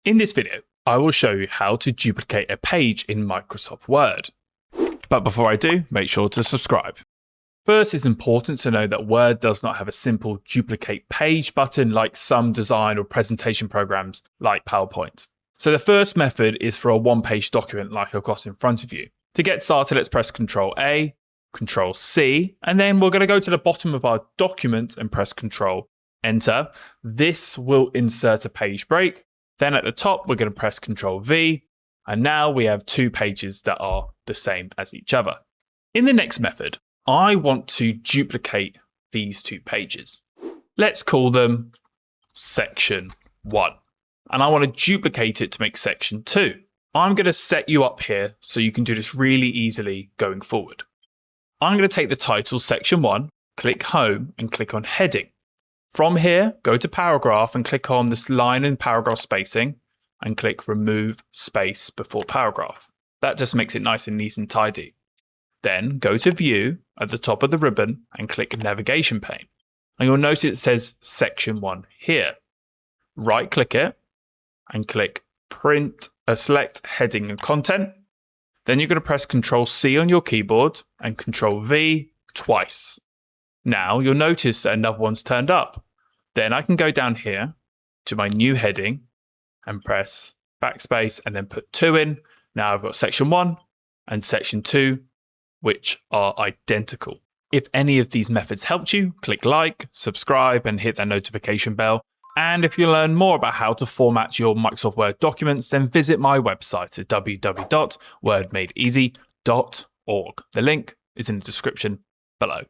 In this video, I will show you how to duplicate a page in Microsoft Word. But before I do, make sure to subscribe. First, it's important to know that Word does not have a simple duplicate page button like some design or presentation programs like PowerPoint. So the first method is for a one-page document like I've got in front of you. To get started, let's press Ctrl-A, Ctrl-C, and then we're going to go to the bottom of our document and press Ctrl-Enter. This will insert a page break. Then at the top, we're going to press Ctrl-V, and now we have two pages that are the same as each other. In the next method, I want to duplicate these two pages. Let's call them Section 1, and I want to duplicate it to make Section 2. I'm going to set you up here so you can do this really easily going forward. I'm going to take the title Section 1, click Home, and click on Heading. From here, go to Paragraph and click on this line and paragraph spacing and click Remove Space before Paragraph. That just makes it nice and neat and tidy. Then go to View at the top of the ribbon and click Navigation Pane. And you'll notice it says Section 1 here. Right click it and click Select Heading and Content. Then you're going to press Ctrl-C on your keyboard and Ctrl-V twice. Now you'll notice that another one's turned up. Then I can go down here to my new heading and press backspace and then put 2 in. Now I've got Section 1 and Section 2, which are identical. If any of these methods helped you, click like, subscribe, and hit that notification bell. And if you learn more about how to format your Microsoft Word documents, then visit my website at www.wordmadeeasy.org. The link is in the description below.